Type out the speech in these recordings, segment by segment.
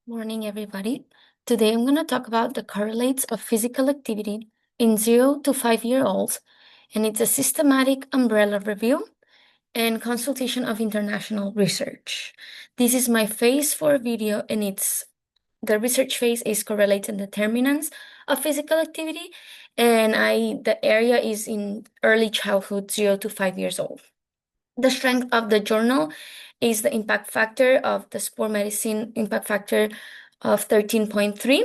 Morning, everybody. Today I'm going to talk about the correlates of physical activity in 0 to 5-year-olds, and it's a systematic umbrella review and consultation of international research. This is my phase 4 video, and the research phase is correlates and determinants of physical activity, and the area is in early childhood, 0 to 5 years old. The strength of the journal is the impact factor of the sport medicine impact factor of 13.3,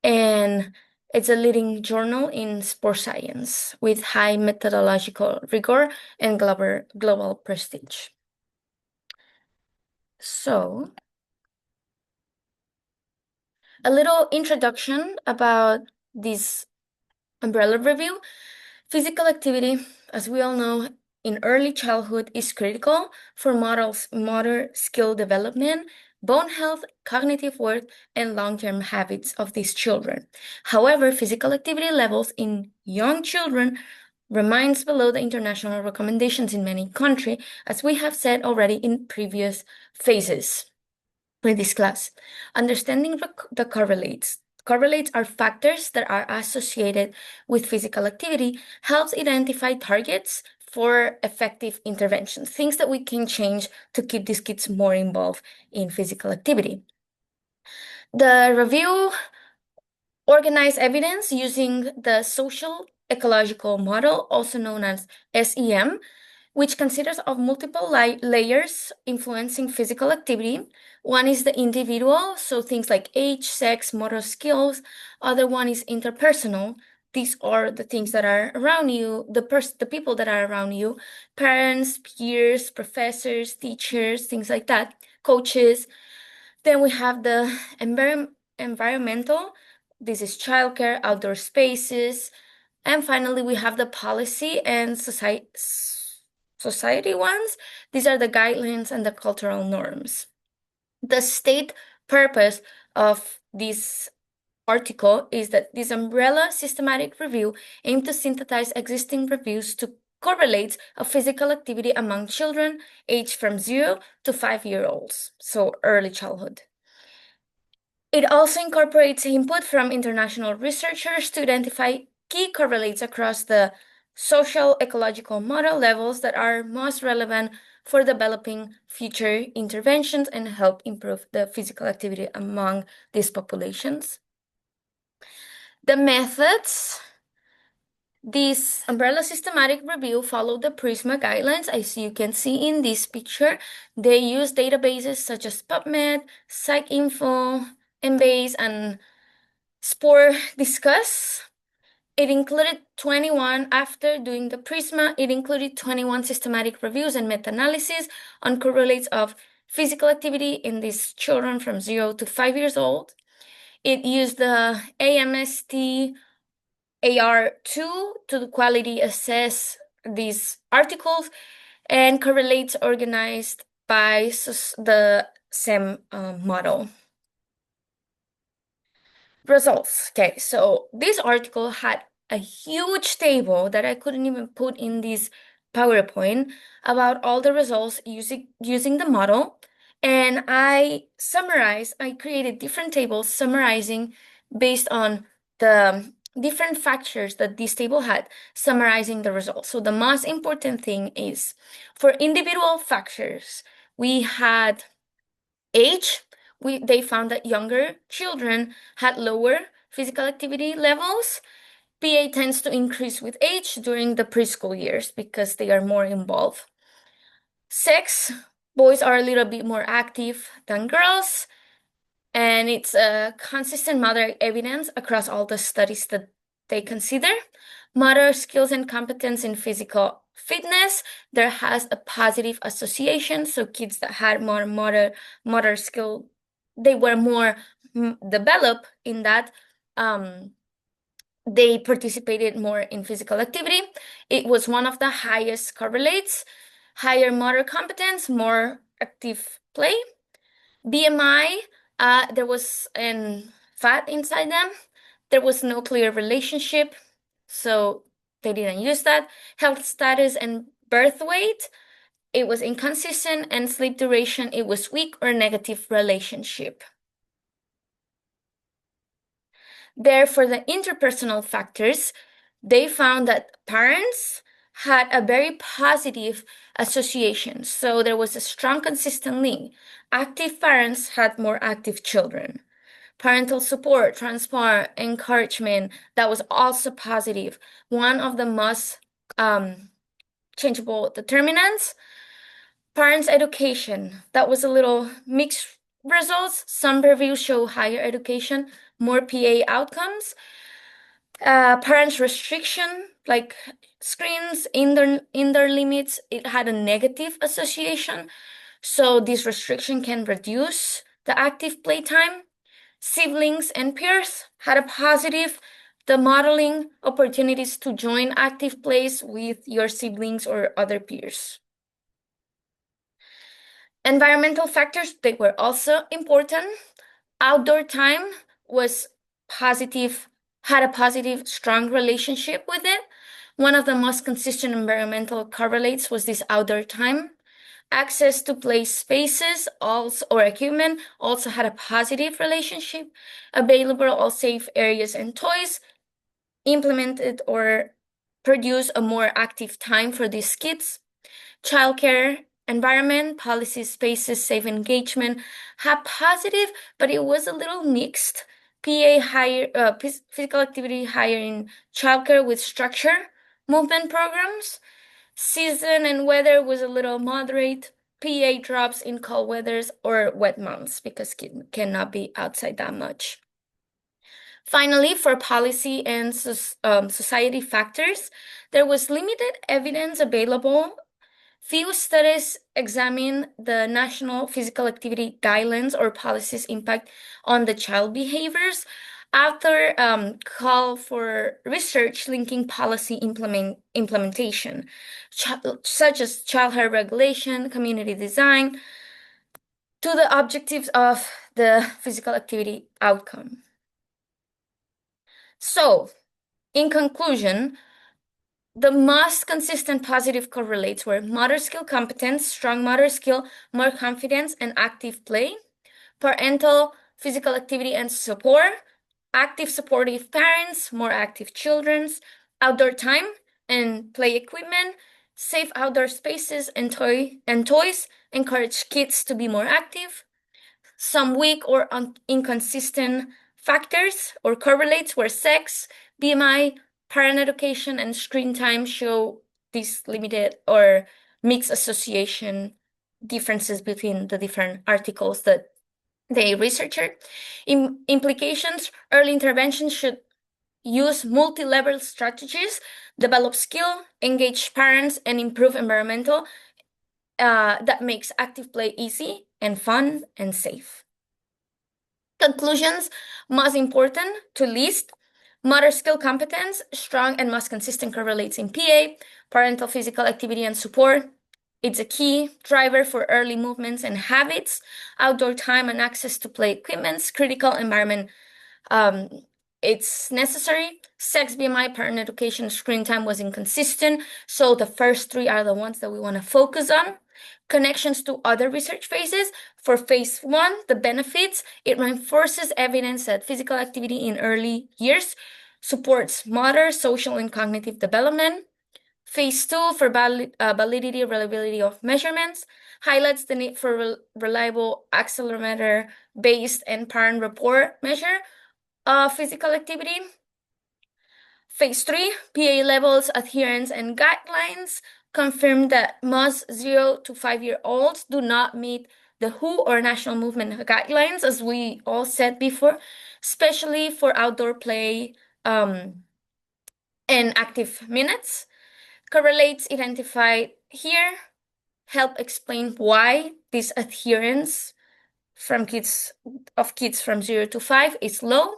and it's a leading journal in sports science with high methodological rigor and global prestige. So, a little introduction about this umbrella review. Physical activity, as we all know, in early childhood is critical for motor skill development, bone health, cognitive worth, and long-term habits of these children. However, physical activity levels in young children remains below the international recommendations in many countries, as we have said already in previous phases with this class. Understanding the correlates. Correlates are factors that are associated with physical activity, helps identify targets for effective interventions, things that we can change to keep these kids more involved in physical activity. The review organized evidence using the social ecological model, also known as SEM, which considers of multiple layers influencing physical activity. One is the individual, so things like age, sex, motor skills. Other one is interpersonal. These are the things that are around you, the people that are around you, parents, peers, professors, teachers, things like that, coaches. Then we have the environmental. This is childcare, outdoor spaces, and finally, we have the policy and society ones. These are the guidelines and the cultural norms. The state purpose of this article is that this umbrella systematic review aims to synthesize existing reviews to correlate of physical activity among children aged from 0 to 5-year-olds, so early childhood. It also incorporates input from international researchers to identify key correlates across the social ecological model levels that are most relevant for developing future interventions and help improve the physical activity among these populations. The methods. This umbrella systematic review followed the PRISMA guidelines, as you can see in this picture. They use databases such as PubMed, PsycInfo, Embase, and Sport Discuss. It included 21, after doing the PRISMA, it included 21 systematic reviews and meta-analysis on correlates of physical activity in these children from 0 to 5 years old. It used the AMST AR2 to quality assess these articles, and correlates organized by the SEM model. Results. Okay, so this article had a huge table that I couldn't even put in this PowerPoint about all the results using the model. And I created different tables summarizing based on the different factors that this table had, summarizing the results. So the most important thing is for individual factors, we had age. They found that younger children had lower physical activity levels. PA tends to increase with age during the preschool years because they are more involved. Sex, boys are a little bit more active than girls, and it's a consistent motor evidence across all the studies that they consider. Motor skills and competence in physical fitness, there has a positive association. So kids that had more motor skill, they were more developed in that. They participated more in physical activity. It was one of the highest correlates, higher motor competence, more active play. BMI, there was fat inside them. There was no clear relationship, so they didn't use that. Health status and birth weight, it was inconsistent, and sleep duration, it was weak or negative relationship. There, for the interpersonal factors, they found that parents had a very positive association. So there was a strong, consistent link. Active parents had more active children. Parental support, transport, encouragement, that was also positive. One of the most changeable determinants. Parents' education, that was a little mixed results. Some reviews show higher education, more PA outcomes. Parents' restriction, like screens, indoor limits, it had a negative association. So this restriction can reduce the active playtime. Siblings and peers had a positive. The modeling opportunities to join active plays with your siblings or other peers. Environmental factors, they were also important. Outdoor time was positive, had a positive, strong relationship with it. One of the most consistent environmental correlates was this outdoor time. Access to play spaces also, or equipment also had a positive relationship. Available all safe areas and toys implemented or produce a more active time for these kids. Childcare environment, policy, spaces, safe engagement had positive, but it was a little mixed. PA higher, physical activity higher in childcare with structure, movement programs. Season and weather was a little moderate. PA drops in cold weathers or wet months because kids cannot be outside that much. Finally, for policy and society factors, there was limited evidence available. Few studies examine the national physical activity guidelines or policies' impact on the child behaviors. Author call for research linking policy implementation, such as child health regulation, community design, to the objectives of the physical activity outcome. So, in conclusion, the most consistent positive correlates were motor skill competence, strong motor skill, more confidence, and active play. Parental physical activity and support, active supportive parents, more active children, outdoor time and play equipment, safe outdoor spaces and toys, encourage kids to be more active. Some weak or inconsistent factors or correlates were sex, BMI, parent education, and screen time show these limited or mixed association differences between the different articles that they researched. Implications, early intervention should use multi-level strategies, develop skill, engage parents, and improve environmental that makes active play easy and fun and safe. Conclusions, most important to list, motor skill competence, strong and most consistent correlates in PA, parental physical activity and support. It's a key driver for early movements and habits, outdoor time and access to play equipments, critical environment. It's necessary. Sex, BMI, parent education, screen time was inconsistent. So the first three are the ones that we want to focus on. Connections to other research phases. For phase 1, the benefits, it reinforces evidence that physical activity in early years supports motor, social, and cognitive development. Phase 2, for validity, reliability of measurements, highlights the need for reliable accelerometer-based and parent report measure of physical activity. Phase 3, PA levels, adherence, and guidelines confirm that most 0 to 5-year-olds do not meet the WHO or National Movement guidelines, as we all said before, especially for outdoor play and active minutes. Correlates identified here help explain why this adherence from kids from 0 to 5 is low.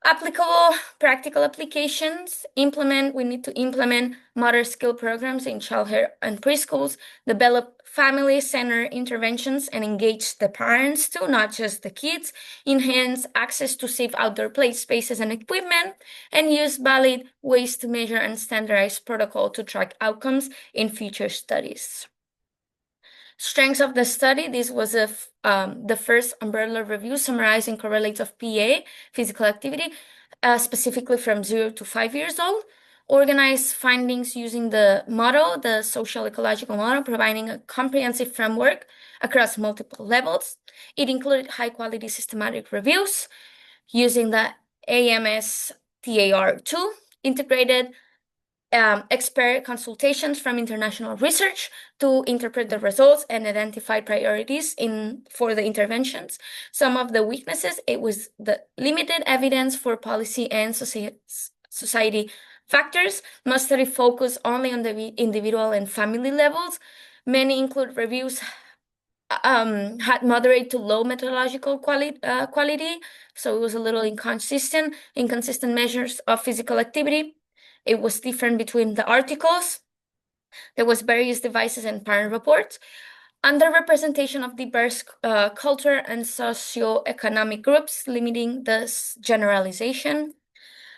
Applicable practical applications, we need to implement motor skill programs in childhood and preschools, develop family-centered interventions and engage the parents too, not just the kids, enhance access to safe outdoor play spaces and equipment, and use valid ways to measure and standardize protocol to track outcomes in future studies. Strengths of the study: this was the first umbrella review summarizing correlates of PA, physical activity, specifically from 0 to 5 years old. Organized findings using the model, the social ecological model, providing a comprehensive framework across multiple levels. It included high-quality systematic reviews using the AMS TAR tool, integrated expert consultations from international research to interpret the results and identify priorities for the interventions. Some of the weaknesses: it was the limited evidence for policy and society factors. Most study focus only on the individual and family levels. Many include reviews had moderate to low methodological quality, so it was a little inconsistent measures of physical activity. It was different between the articles. There was various devices and parent reports. Underrepresentation of diverse culture and socioeconomic groups, limiting this generalization.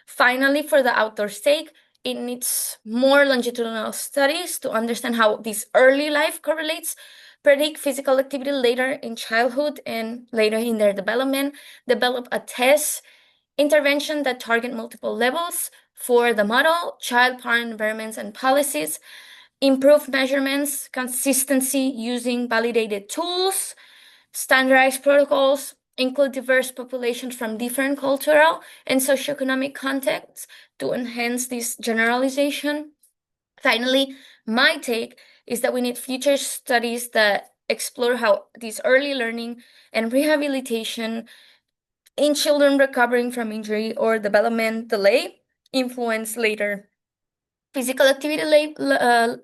Finally, for the outdoor stake, it needs more longitudinal studies to understand how this early life correlates, predict physical activity later in childhood and later in their development, develop a test intervention that target multiple levels for the model, child, parent, environments, and policies, improve measurements, consistency using validated tools, standardized protocols, include diverse populations from different cultural and socioeconomic contexts to enhance this generalization. Finally, my take is that we need future studies that explore how this early learning and rehabilitation in children recovering from injury or development delay influence later physical activity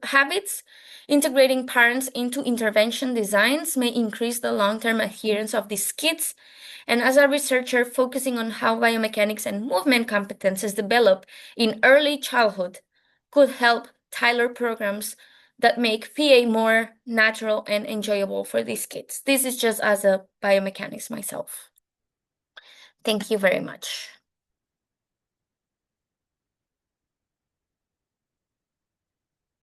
habits. Integrating parents into intervention designs may increase the long-term adherence of these kids. And as a researcher focusing on how biomechanics and movement competences develop in early childhood could help tailor programs that make PA more natural and enjoyable for these kids. This is just as a biomechanics myself. Thank you very much.